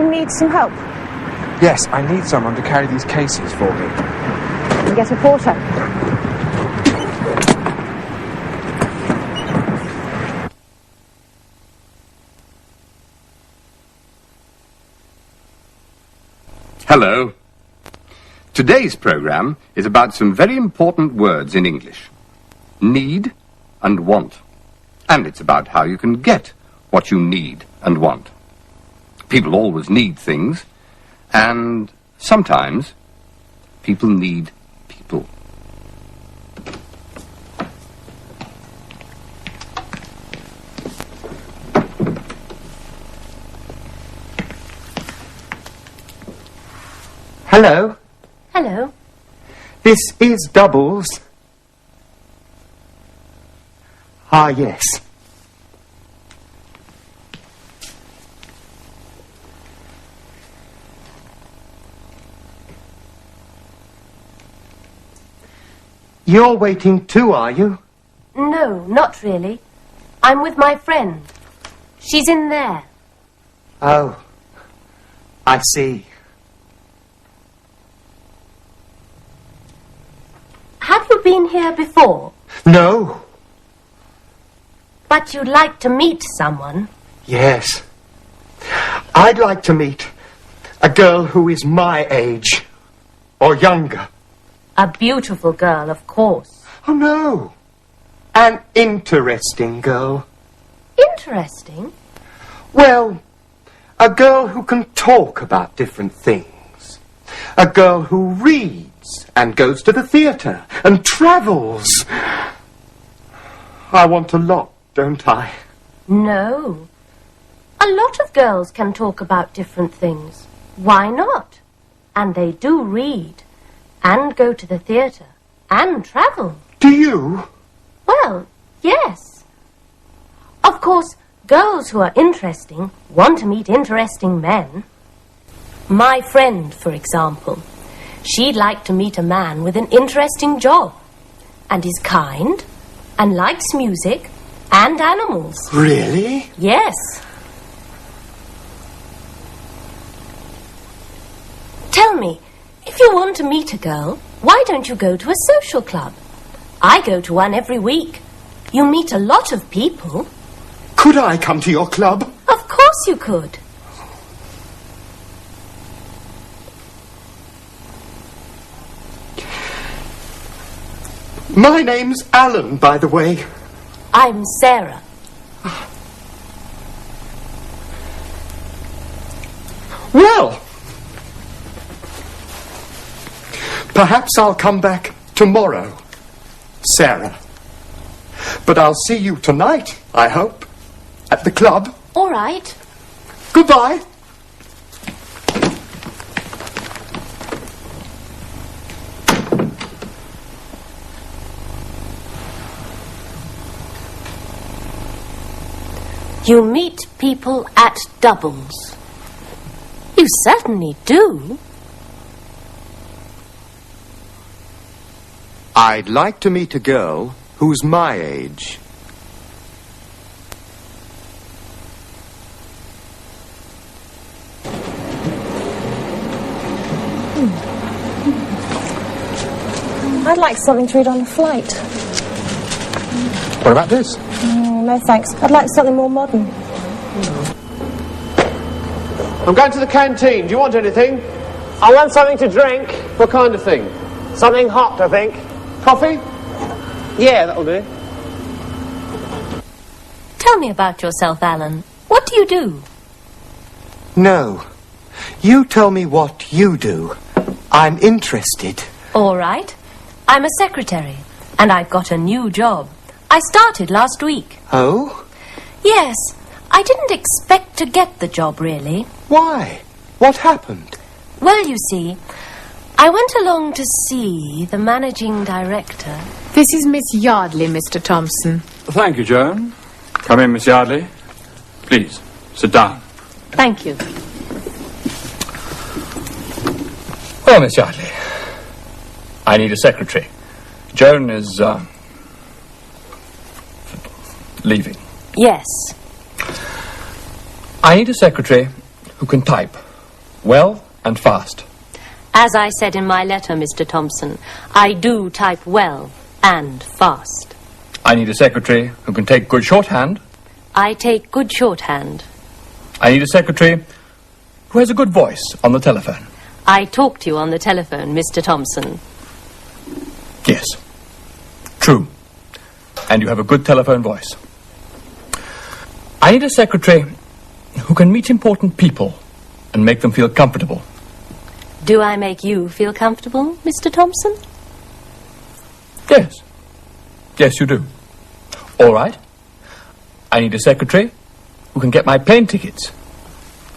you need some help? Yes, I need someone to carry these cases for me. And get a porter. Hello. Today's programme is about some very important words in English. Need and want. And it's about how you can get what you need and want. People always need things, and sometimes people need people. Hello. Hello. This is Doubles. Ah, yes. You're waiting too, are you? No, not really. I'm with my friend. She's in there. Oh, I see. Have you been here before? No. But you'd like to meet someone? Yes. I'd like to meet a girl who is my age, or younger. A beautiful girl, of course. Oh, no. An interesting girl. Interesting? Well, a girl who can talk about different things. A girl who reads and goes to the theatre and travels. I want a lot, don't I? No. A lot of girls can talk about different things. Why not? And they do read, and go to the theatre, and travel. Do you? Well, yes. Of course, girls who are interesting want to meet interesting men. My friend, for example, she'd like to meet a man with an interesting job, and is kind, and likes music, and animals. Really? Yes. Tell me, if you want to meet a girl, why don't you go to a social club? I go to one every week. You meet a lot of people. Could I come to your club? Of course you could. My name's Alan, by the way. I'm Sarah. Well, perhaps I'll come back tomorrow, Sarah. But I'll see you tonight, I hope, at the club. All right. Goodbye. You meet people at doubles. You certainly do. I'd like to meet a girl who's my age. I'd like something to read on the flight. What about this? No thanks. I'd like something more modern. I'm going to the canteen. Do you want anything? I want something to drink. What kind of thing? Something hot, I think. Coffee? Yeah, that'll do. Tell me about yourself, Alan. What do you do? No. You tell me what you do. I'm interested. All right. I'm a secretary, and I've got a new job. I started last week. Oh? Yes. I didn't expect to get the job, really. Why? What happened? Well, you see, I went along to see the managing director. This is Miss Yardley, Mr. Thompson. Thank you, Joan. Come in, Miss Yardley. Please, sit down. Thank you. Well, Miss Yardley, I need a secretary. Joan is, leaving. Yes. I need a secretary who can type well and fast. As I said in my letter, Mr. Thompson, I do type well and fast. I need a secretary who can take good shorthand. I take good shorthand. I need a secretary who has a good voice on the telephone. I talk to you on the telephone, Mr. Thompson. Yes. True. And you have a good telephone voice. I need a secretary who can meet important people and make them feel comfortable. Do I make you feel comfortable, Mr. Thompson? Yes. Yes, you do. All right. I need a secretary who can get my plane tickets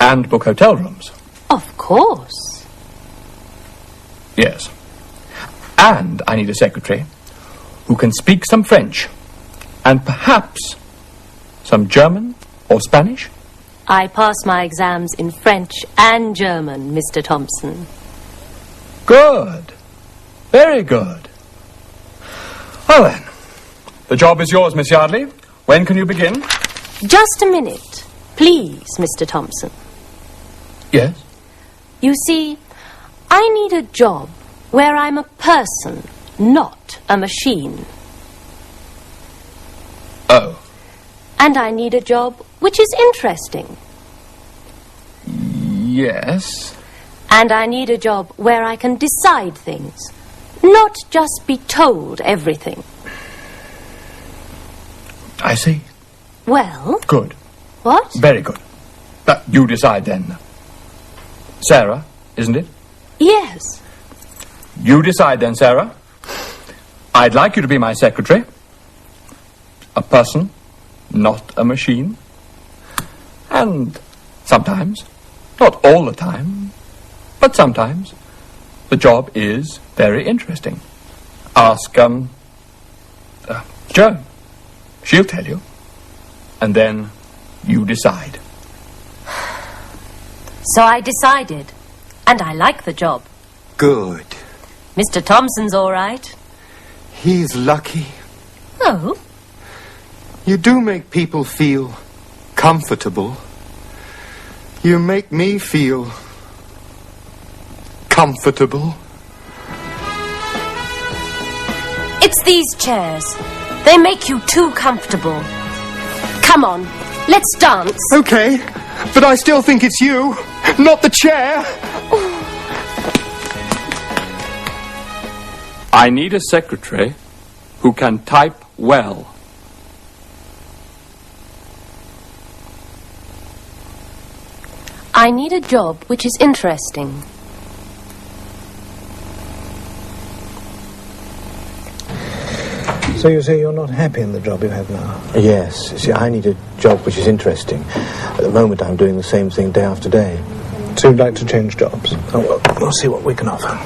and book hotel rooms. Of course. Yes. And I need a secretary who can speak some French and perhaps some German or Spanish. I pass my exams in French and German, Mr. Thompson. Good. Very good. Well then, the job is yours, Miss Yardley. When can you begin? Just a minute, please, Mr. Thompson. Yes? You see, I need a job where I'm a person, not a machine. Oh. And I need a job which is interesting. Yes. And I need a job where I can decide things, not just be told everything. I see. Well? Good. What? Very good. You decide then. Sarah, isn't it? Yes. You decide then, Sarah. I'd like you to be my secretary. A person, not a machine. And sometimes, not all the time, but sometimes, the job is very interesting. Ask, Jo. She'll tell you. And then you decide. So I decided. And I like the job. Good. Mr. Thompson's all right. He's lucky. Oh? You do make people feel comfortable. You make me feel comfortable. It's these chairs. They make you too comfortable. Come on, let's dance. Okay, but I still think it's you, not the chair. I need a secretary who can type well. I need a job which is interesting. So you say you're not happy in the job you have now? Yes. See, I need a job which is interesting. At the moment, I'm doing the same thing day after day. So you'd like to change jobs? Oh, well, we'll see what we can offer.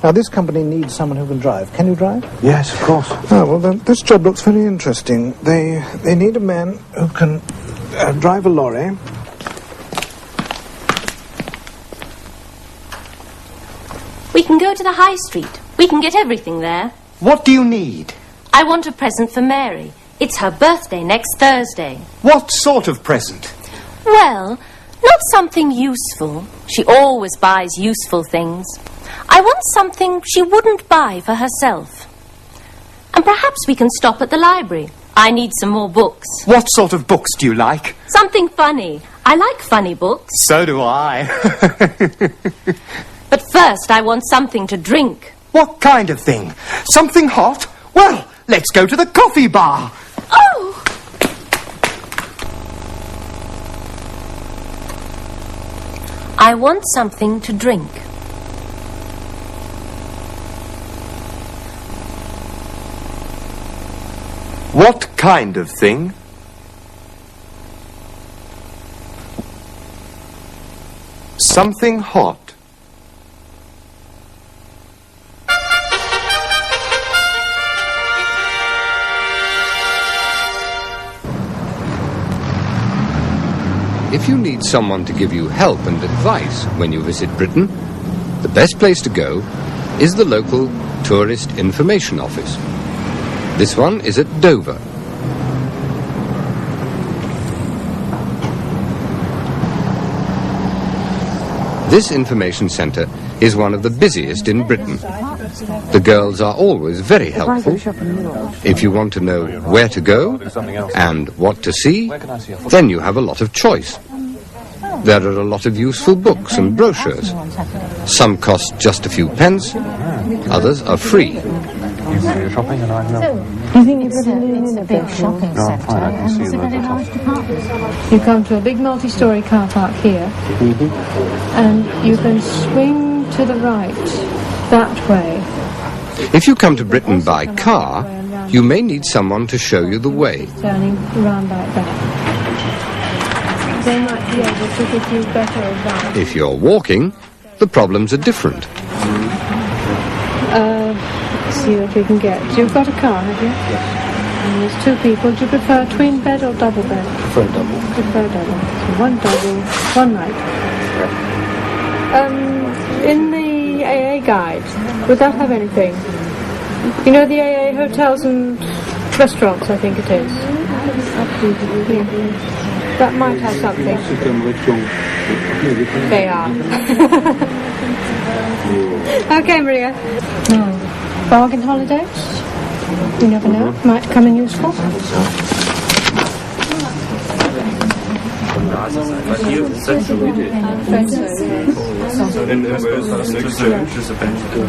Now this company needs someone who can drive. Can you drive? Yes, of course. Oh, well, then, this job looks very interesting. They need a man who can drive a lorry. We can go to the high street. We can get everything there. What do you need? I want a present for Mary. It's her birthday next Thursday. What sort of present? Well, not something useful. She always buys useful things. I want something she wouldn't buy for herself. And perhaps we can stop at the library. I need some more books. What sort of books do you like? Something funny. I like funny books. So do I. But first, I want something to drink. What kind of thing? Something hot? Well, let's go to the coffee bar. Oh! I want something to drink. What kind of thing? Something hot. If you need someone to give you help and advice when you visit Britain, the best place to go is the local Tourist Information Office. This one is at Dover. This information centre is one of the busiest in Britain. The girls are always very helpful. If you want to know where to go and what to see, then you have a lot of choice. There are a lot of useful books and brochures. Some cost just a few pence, others are free. Shopping and I know. Do you think you're in a big shopping No, I'm fine, I can see the You come to a big multi-storey car park here, and you can swing to the right, that way. If you come to Britain by car, you may need someone to show you the way. Turning round like that. They might be able to give you better advice. If you're walking, the problems are different. Let's see what we can get. You've got a car, have you? Yes. And there's two people. Do you prefer twin bed or double bed? Prefer double. Prefer double. So one double, one night. In the AA guide, would that have anything? You know the AA hotels and restaurants, I think it is. That might have something. They are. Okay, Maria. No. Bargain holidays? You never know. Might come in useful.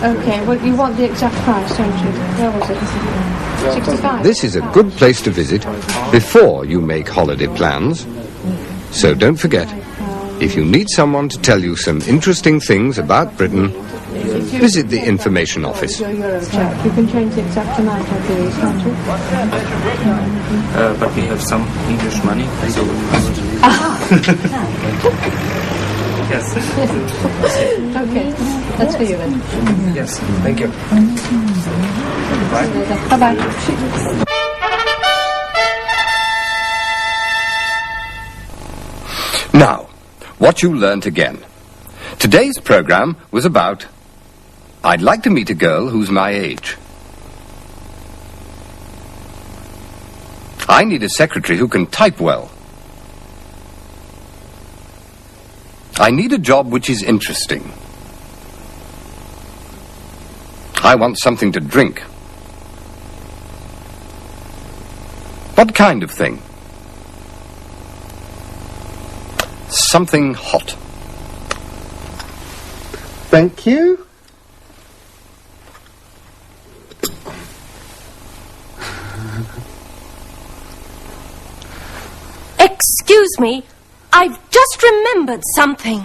Okay, well, you want the exact price, don't you? Where was it? 65. This is a good place to visit before you make holiday plans. So don't forget, if you need someone to tell you some interesting things about Britain, visit the information office. You can change the exact amount of these, can't you? But we have some English money, so yes. Okay, that's for you then. Yes, thank you. Bye. Bye-bye. Now, what you learnt again. Today's program was about I'd like to meet a girl who's my age. I need a secretary who can type well. I need a job which is interesting. I want something to drink. What kind of thing? Something hot. Thank you. Excuse me, I've just remembered something.